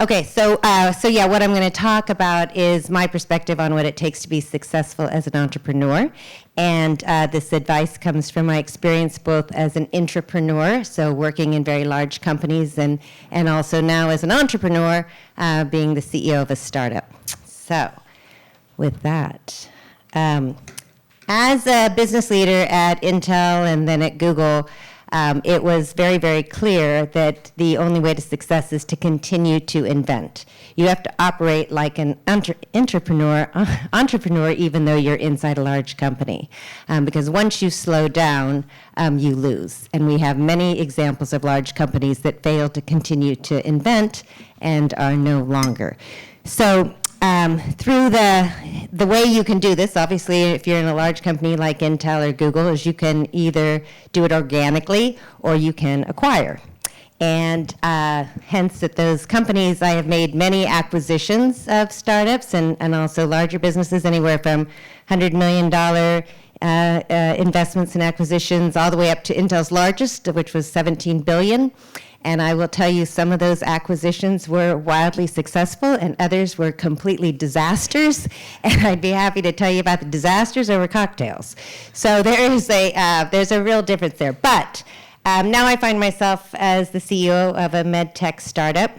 Okay, so yeah, what I'm going to talk about is my perspective on what it takes to be successful as an entrepreneur. And this advice comes from my experience both as an intrapreneur, so working in very large companies, and also now as an entrepreneur, being the CEO of a startup. So with that, as a business leader at Intel and then at Google, it was very, very clear that the only way to success is to continue to invent. You have to operate like an entrepreneur, even though you're inside a large company. Because once you slow down, you lose. And we have many examples of large companies that fail to continue to invent and are no longer. So through the way you can do this, obviously, if you're in a large company like Intel or Google, is you can either do it organically or you can acquire. And hence, at those companies, I have made many acquisitions of startups and also larger businesses, anywhere from $100 million investments and acquisitions all the way up to Intel's largest, which was $17 billion. And I will tell you, some of those acquisitions were wildly successful and others were completely disasters. And I'd be happy to tell you about the disasters over cocktails. So there's a real difference there. But now I find myself as the CEO of a med tech startup.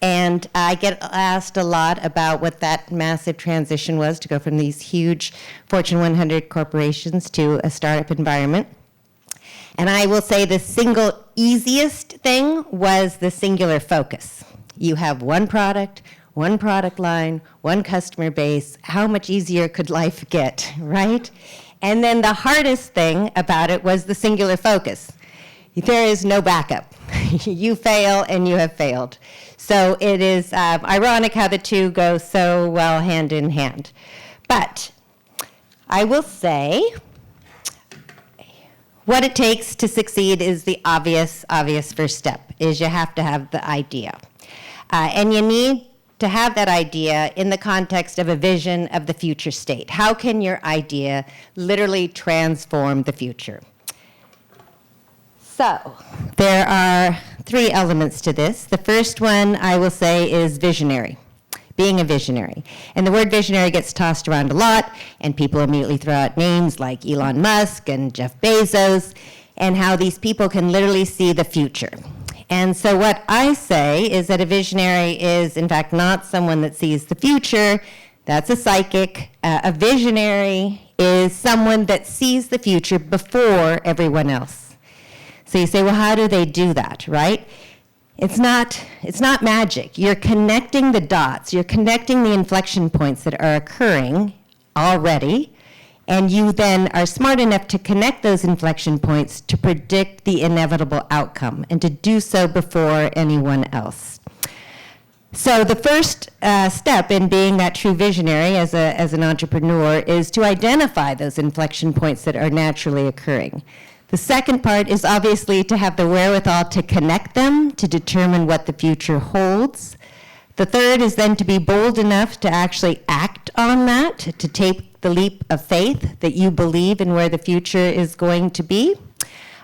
And I get asked a lot about what that massive transition was to go from these huge Fortune 100 corporations to a startup environment. And I will say the single easiest thing was the singular focus. You have one product line, one customer base. How much easier could life get, right? And then the hardest thing about it was the singular focus. There is no backup. You fail and you have failed. So it is ironic how the two go so well hand in hand. But I will say, what it takes to succeed is the obvious first step, is you have to have the idea. And you need to have that idea in the context of a vision of the future state. How can your idea literally transform the future? So there are three elements to this. The first one, I will say, is visionary. Being a visionary. And the word visionary gets tossed around a lot, and people immediately throw out names like Elon Musk and Jeff Bezos, and how these people can literally see the future. And so what I say is that a visionary is, in fact, not someone that sees the future. That's a psychic. A visionary is someone that sees the future before everyone else. So you say, well, how do they do that, right? It's not magic. You're connecting the dots. You're connecting the inflection points that are occurring already, and you then are smart enough to connect those inflection points to predict the inevitable outcome and to do so before anyone else. So the first step in being that true visionary as an entrepreneur is to identify those inflection points that are naturally occurring. The second part is obviously to have the wherewithal to connect them, to determine what the future holds. The third is then to be bold enough to actually act on that, to take the leap of faith that you believe in where the future is going to be.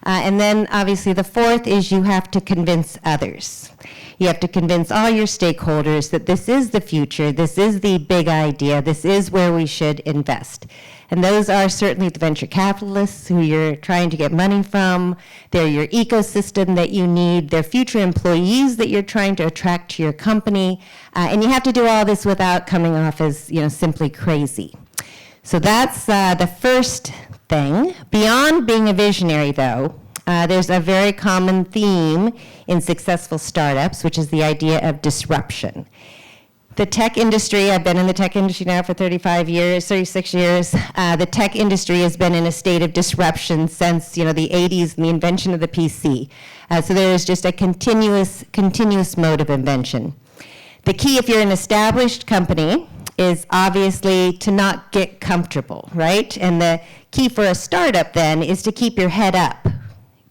And then obviously the fourth is you have to convince others. You have to convince all your stakeholders that this is the future, this is the big idea, this is where we should invest. And those are certainly the venture capitalists who you're trying to get money from. They're your ecosystem that you need. They're future employees that you're trying to attract to your company. And you have to do all this without coming off as, simply crazy. So that's the first thing. Beyond being a visionary, though, there's a very common theme in successful startups, which is the idea of disruption. The tech industry, I've been in the tech industry now for 36 years. The tech industry has been in a state of disruption since, the 80s and the invention of the PC. So there is just a continuous mode of invention. The key, if you're an established company, is obviously to not get comfortable, right? And the key for a startup then is to keep your head up,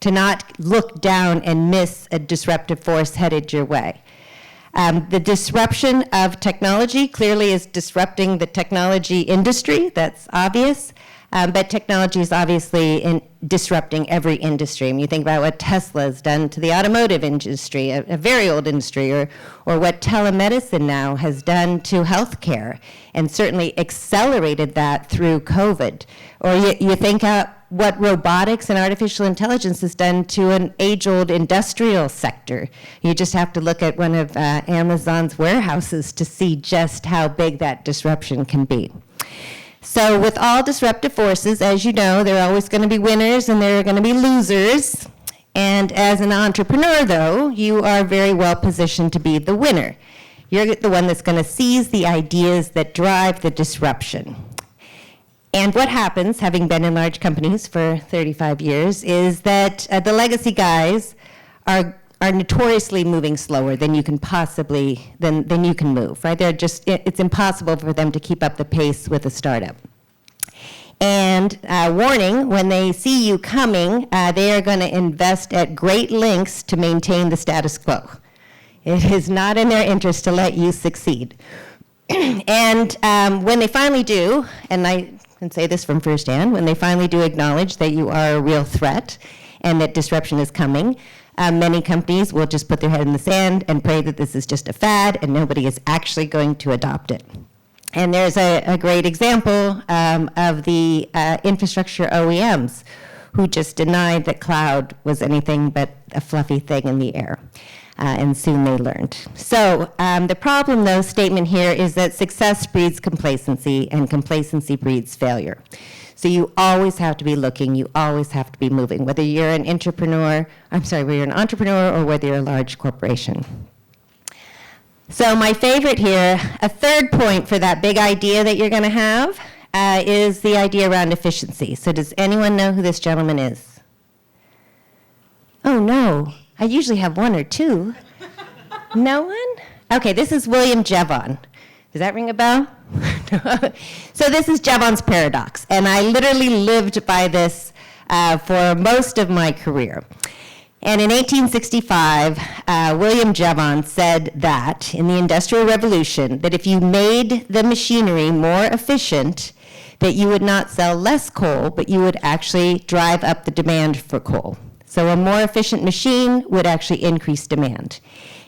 to not look down and miss a disruptive force headed your way. The disruption of technology clearly is disrupting the technology industry. That's obvious. But technology is obviously disrupting every industry. When you think about what Tesla has done to the automotive industry, a very old industry, or what telemedicine now has done to healthcare, and certainly accelerated that through COVID. Or you think what robotics and artificial intelligence has done to an age-old industrial sector. You just have to look at one of Amazon's warehouses to see just how big that disruption can be. So with all disruptive forces, as you know, there are always going to be winners and there are going to be losers. And as an entrepreneur, though, you are very well positioned to be the winner. You're the one that's going to seize the ideas that drive the disruption. And what happens, having been in large companies for 35 years, is that the legacy guys are notoriously moving slower than you can possibly, than you can move, right? It's impossible for them to keep up the pace with a startup. And warning, when they see you coming, they are going to invest at great lengths to maintain the status quo. It is not in their interest to let you succeed. And when they finally do, and I can say this from firsthand, when they finally do acknowledge that you are a real threat and that disruption is coming, many companies will just put their head in the sand and pray that this is just a fad and nobody is actually going to adopt it. And there's a great example of the infrastructure OEMs who just denied that cloud was anything but a fluffy thing in the air. And soon they learned. So the problem, though, statement here is that success breeds complacency, and complacency breeds failure. So you always have to be looking, you always have to be moving, whether you're an entrepreneur or whether you're a large corporation. So my favorite here, a third point for that big idea that you're going to have is the idea around efficiency. So does anyone know who this gentleman is? Oh, no. I usually have one or two. No one? Okay, this is William Jevon. Does that ring a bell? So this is Jevon's paradox, and I literally lived by this for most of my career. And in 1865, William Jevon said that in the Industrial Revolution, that if you made the machinery more efficient, that you would not sell less coal, but you would actually drive up the demand for coal. So a more efficient machine would actually increase demand.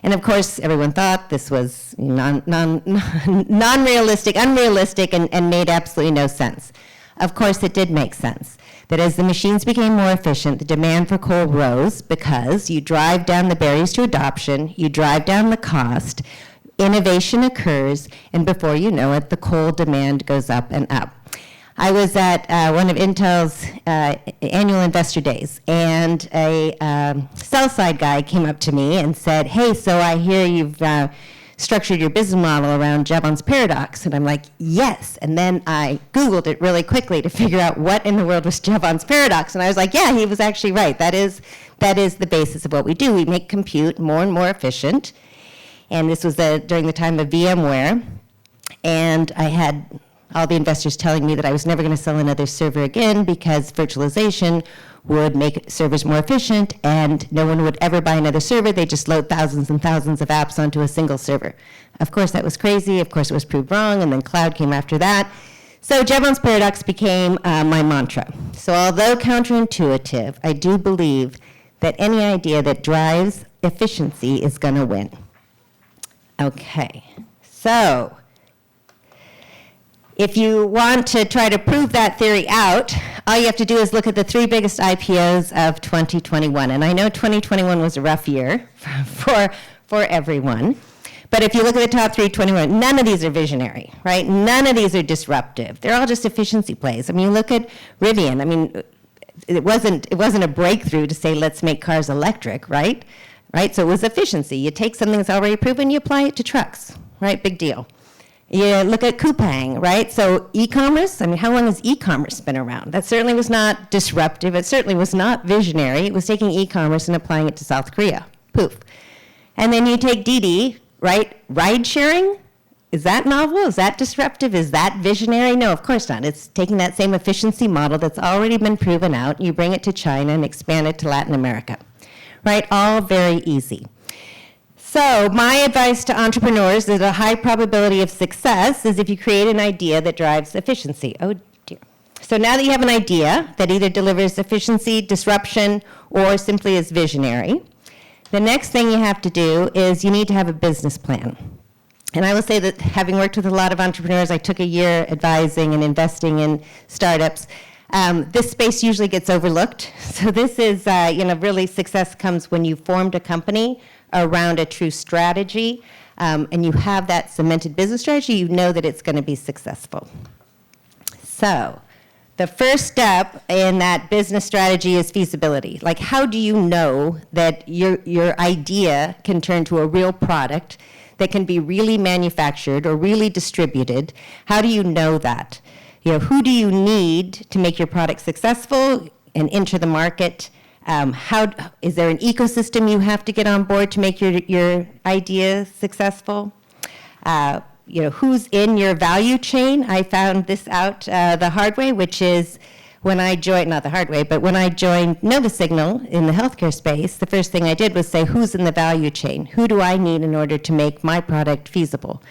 And of course, everyone thought this was non-realistic, unrealistic, and made absolutely no sense. Of course, it did make sense. That as the machines became more efficient, the demand for coal rose because you drive down the barriers to adoption, you drive down the cost, innovation occurs, and before you know it, the coal demand goes up and up. I was at one of Intel's annual investor days, and a sell-side guy came up to me and said, hey, so I hear you've structured your business model around Jevon's paradox. And I'm like, yes. And then I Googled it really quickly to figure out what in the world was Jevon's paradox. And I was like, yeah, he was actually right. That is the basis of what we do. We make compute more and more efficient. And this was during the time of VMware. And I had all the investors telling me that I was never going to sell another server again because virtualization would make servers more efficient and no one would ever buy another server. They just load thousands and thousands of apps onto a single server. Of course, that was crazy. Of course, it was proved wrong, and then cloud came after that. So Jevon's paradox became my mantra. So although counterintuitive, I do believe that any idea that drives efficiency is going to win. Okay, so if you want to try to prove that theory out, all you have to do is look at the three biggest IPOs of 2021. And I know 2021 was a rough year for everyone. But if you look at the top 321, none of these are visionary, right? None of these are disruptive. They're all just efficiency plays. I mean, you look at Rivian. I mean, it wasn't a breakthrough to say, let's make cars electric, right? Right? So it was efficiency. You take something that's already proven, you apply it to trucks, right? Big deal. You look at Coupang, right? So e-commerce, I mean, how long has e-commerce been around? That certainly was not disruptive. It certainly was not visionary. It was taking e-commerce and applying it to South Korea. Poof. And then you take Didi, right? Ride sharing? Is that novel? Is that disruptive? Is that visionary? No, of course not. It's taking that same efficiency model that's already been proven out, you bring it to China and expand it to Latin America, right? All very easy. So my advice to entrepreneurs is a high probability of success is if you create an idea that drives efficiency. Oh dear. So now that you have an idea that either delivers efficiency, disruption, or simply is visionary, the next thing you have to do is you need to have a business plan. And I will say that having worked with a lot of entrepreneurs, I took a year advising and investing in startups. This space usually gets overlooked. So this is, really success comes when you formed a company around a true strategy, and you have that cemented business strategy, you know that it's going to be successful. So the first step in that business strategy is feasibility. Like, how do you know that your idea can turn to a real product that can be really manufactured or really distributed? How do you know that? Who do you need to make your product successful and enter the market? Is there an ecosystem you have to get on board to make your idea successful? Who's in your value chain? I found this out the hard way, which is when I joined, not the hard way, but when I joined Novasignal in the healthcare space, the first thing I did was say, who's in the value chain? Who do I need in order to make my product feasible?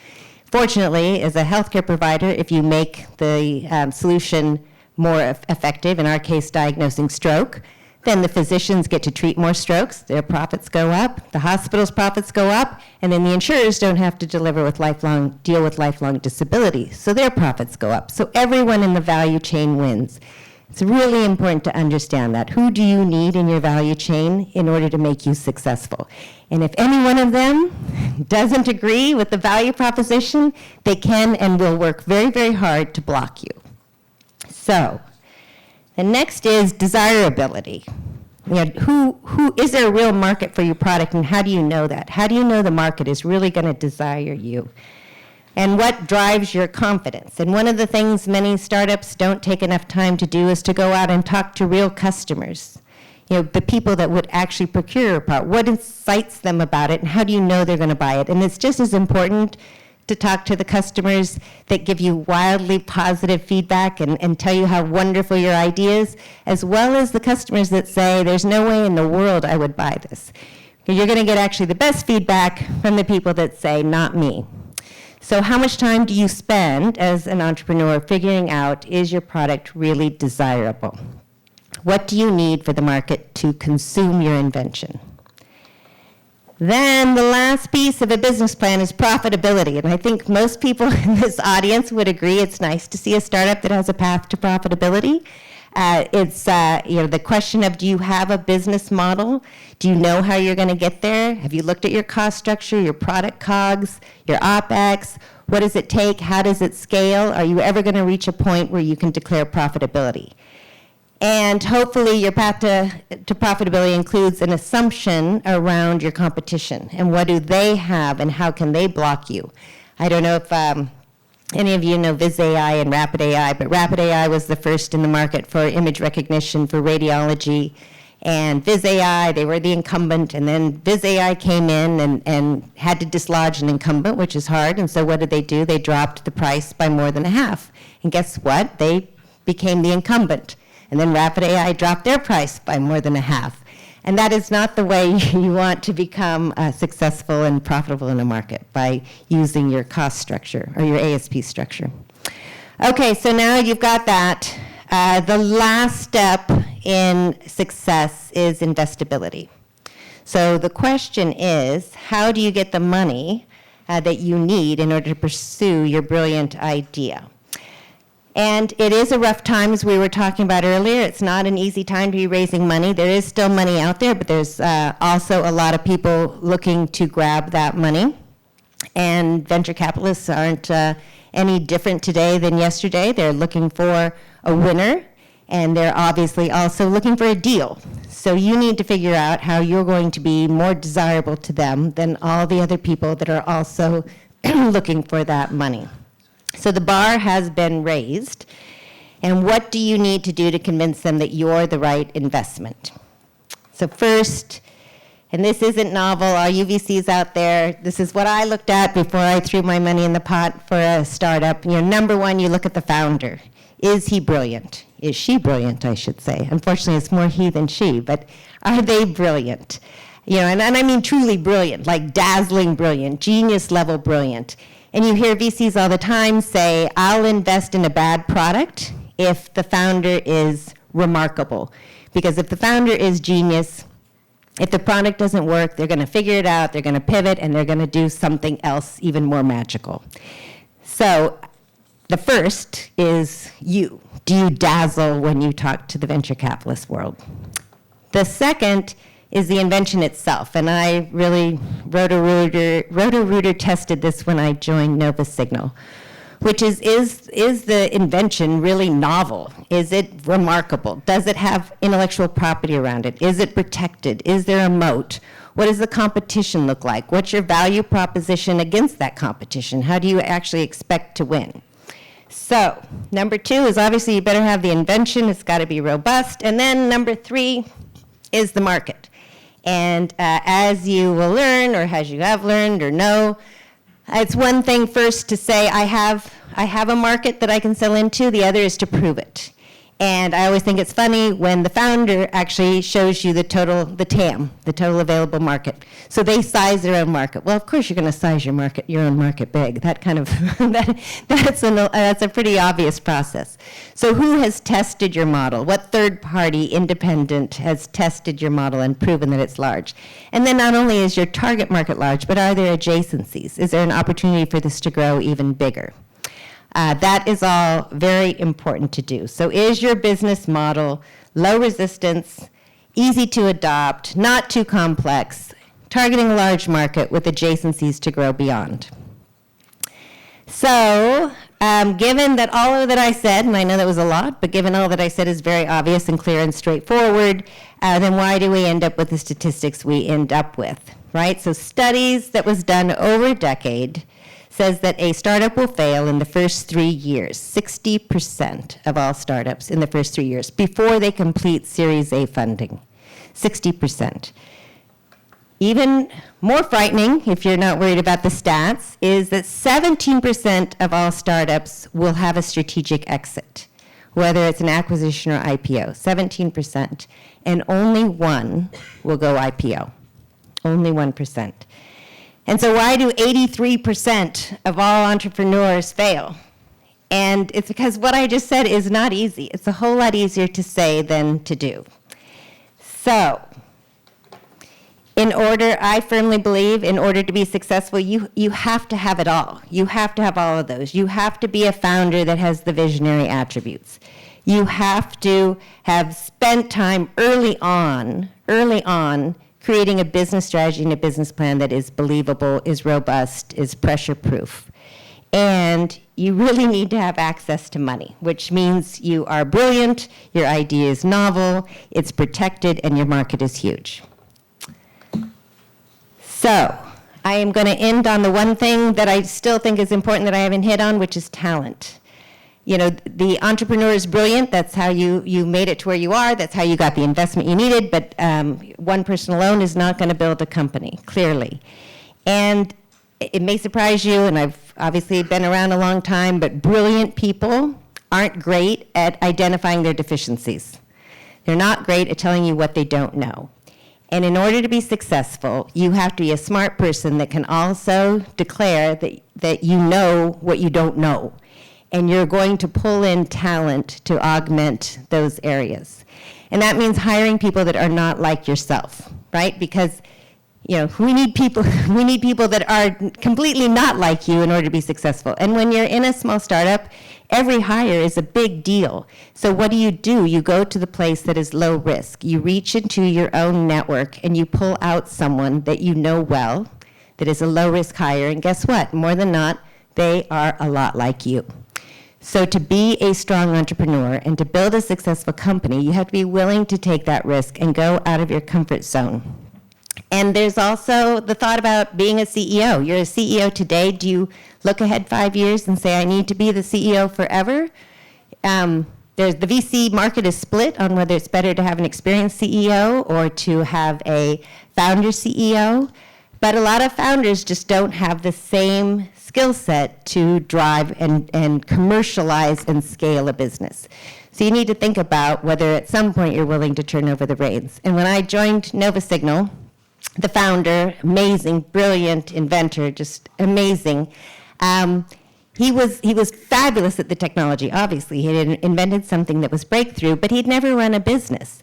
Fortunately, as a healthcare provider, if you make the solution more effective, in our case, diagnosing stroke, then the physicians get to treat more strokes, their profits go up, the hospital's profits go up, and then the insurers don't have to deal with lifelong disability, so their profits go up. So everyone in the value chain wins. It's really important to understand that. Who do you need in your value chain in order to make you successful? And if any one of them doesn't agree with the value proposition, they can and will work very, very hard to block you. So the next is desirability. Who is there a real market for your product, and how do you know that? How do you know the market is really going to desire you? And what drives your confidence? And one of the things many startups don't take enough time to do is to go out and talk to real customers. The people that would actually procure your product. What excites them about it, and how do you know they're going to buy it? And it's just as important to talk to the customers that give you wildly positive feedback and tell you how wonderful your idea is, as well as the customers that say, there's no way in the world I would buy this. You're going to get actually the best feedback from the people that say, not me. So how much time do you spend as an entrepreneur figuring out, is your product really desirable? What do you need for the market to consume your invention? Then the last piece of a business plan is profitability. And I think most people in this audience would agree it's nice to see a startup that has a path to profitability. It's the question of, do you have a business model? Do you know how you're going to get there? Have you looked at your cost structure, your product COGS, your OpEx? What does it take? How does it scale? Are you ever going to reach a point where you can declare profitability? And hopefully your path to profitability includes an assumption around your competition and what do they have and how can they block you. I don't know if any of you know VizAI and RapidAI, but RapidAI was the first in the market for image recognition for radiology. And VizAI, they were the incumbent, and then VizAI came in and had to dislodge an incumbent, which is hard. And so what did they do? They dropped the price by more than a half. And guess what? They became the incumbent. And then RapidAI dropped their price by more than a half. And that is not the way you want to become successful and profitable in a market, by using your cost structure or your ASP structure. Okay, so now you've got that. The last step in success is investability. So the question is, how do you get the money that you need in order to pursue your brilliant idea? And it is a rough time, as we were talking about earlier. It's not an easy time to be raising money. There is still money out there, but there's also a lot of people looking to grab that money. And venture capitalists aren't any different today than yesterday. They're looking for a winner, and they're obviously also looking for a deal. So you need to figure out how you're going to be more desirable to them than all the other people that are also looking for that money. So the bar has been raised, and what do you need to do to convince them that you're the right investment? So first, and this isn't novel, all UVCs out there, this is what I looked at before I threw my money in the pot for a startup. Number one, you look at the founder. Is he brilliant? Is she brilliant, I should say. Unfortunately, it's more he than she, but are they brilliant? And I mean truly brilliant, like dazzling brilliant, genius level brilliant. And you hear VCs all the time say, I'll invest in a bad product if the founder is remarkable. Because if the founder is genius, if the product doesn't work, they're going to figure it out, they're going to pivot, and they're going to do something else even more magical. So the first is you. Do you dazzle when you talk to the venture capitalist world? The second is the invention itself, and I really Roto-Rooter tested this when I joined Nova Signal, which is the invention really novel? Is it remarkable? Does it have intellectual property around it? Is it protected? Is there a moat? What does the competition look like? What's your value proposition against that competition? How do you actually expect to win? So, number 2 is obviously you better have the invention. It's got to be robust. And then number 3 is the market. And as you will learn, or as you have learned or know, it's one thing first to say, I have a market that I can sell into. The other is to prove it. And I always think it's funny when the founder actually shows you the TAM, the total available market. So they size their own market. Well, of course you're going to size your own market big. That kind of that's a pretty obvious process. So who has tested your model? What third party independent has tested your model and proven that it's large? And then not only is your target market large, but are there adjacencies? Is there an opportunity for this to grow even bigger? That is all very important to do. So is your business model low resistance, easy to adopt, not too complex, targeting a large market with adjacencies to grow beyond? So given that all that I said, and I know that was a lot, but given all that I said is very obvious and clear and straightforward, then why do we end up with the statistics we end up with, right? So studies that was done over a decade says that a startup will fail in the first 3 years, 60% of all startups in the first 3 years, before they complete Series A funding, 60%. Even more frightening, if you're not worried about the stats, is that 17% of all startups will have a strategic exit, whether it's an acquisition or IPO, 17%, and only 1 will go IPO, only 1%. And so why do 83% of all entrepreneurs fail? And it's because what I just said is not easy. It's a whole lot easier to say than to do. So, I firmly believe, in order to be successful, you have to have it all. You have to have all of those. You have to be a founder that has the visionary attributes. You have to have spent time early on, creating a business strategy and a business plan that is believable, is robust, is pressure-proof. And you really need to have access to money, which means you are brilliant, your idea is novel, it's protected, and your market is huge. So I am going to end on the one thing that I still think is important that I haven't hit on, which is talent. You know, the entrepreneur is brilliant. That's how you made it to where you are. That's how you got the investment you needed. But one person alone is not going to build a company, clearly. And it may surprise you, and I've obviously been around a long time, but brilliant people aren't great at identifying their deficiencies. They're not great at telling you what they don't know. And in order to be successful, you have to be a smart person that can also declare that you know what you don't know. And you're going to pull in talent to augment those areas. And that means hiring people that are not like yourself, right? Because, you know, we need people that are completely not like you in order to be successful. And when you're in a small startup, every hire is a big deal. So what do? You go to the place that is low risk. You reach into your own network and you pull out someone that you know well, that is a low risk hire. And guess what? More than not, they are a lot like you. So to be a strong entrepreneur and to build a successful company, you have to be willing to take that risk and go out of your comfort zone. And there's also the thought about being a CEO. You're a CEO today. Do you look ahead 5 years and say, I need to be the CEO forever? The VC market is split on whether it's better to have an experienced CEO or to have a founder CEO. But a lot of founders just don't have the same skill set to drive and commercialize and scale a business. So you need to think about whether at some point you're willing to turn over the reins. And when I joined Nova Signal, the founder, amazing, brilliant inventor, just amazing, He was fabulous at the technology, obviously. He had invented something that was breakthrough, but he'd never run a business.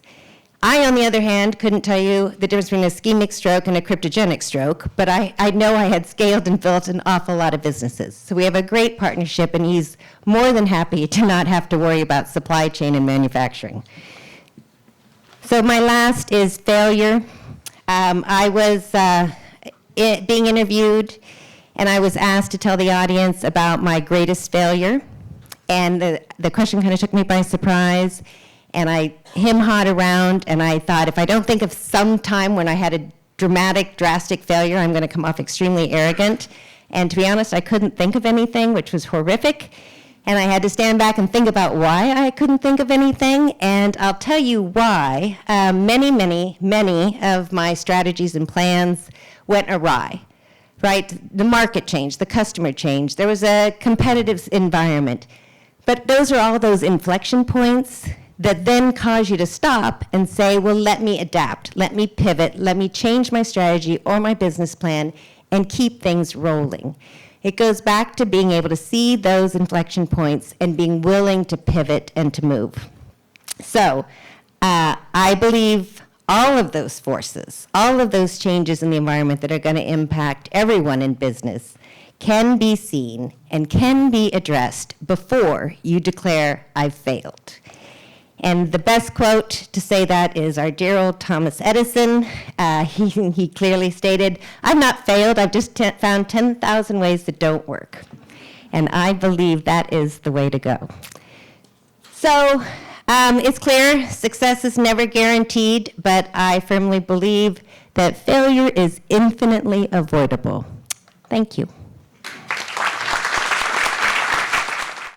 I, on the other hand, couldn't tell you the difference between a ischemic stroke and a cryptogenic stroke, but I know I had scaled and built an awful lot of businesses. So we have a great partnership, and he's more than happy to not have to worry about supply chain and manufacturing. So my last is failure. I was being interviewed, and I was asked to tell the audience about my greatest failure. And the question kind of took me by surprise. And I hem-hawed around, and I thought, if I don't think of some time when I had a dramatic, drastic failure, I'm going to come off extremely arrogant. And to be honest, I couldn't think of anything, which was horrific. And I had to stand back and think about why I couldn't think of anything. And I'll tell you why. Many of my strategies and plans went awry. Right? The market changed, the customer changed, there was a competitive environment. But those are all those inflection points that then cause you to stop and say, well, let me adapt, let me pivot, let me change my strategy or my business plan and keep things rolling. It goes back to being able to see those inflection points and being willing to pivot and to move. So I believe all of those forces, all of those changes in the environment that are going to impact everyone in business can be seen and can be addressed before you declare, I've failed. And the best quote to say that is our dear old Thomas Edison. He clearly stated, I've not failed, I've just found 10,000 ways that don't work. And I believe that is the way to go. So it's clear success is never guaranteed, but I firmly believe that failure is infinitely avoidable. Thank you.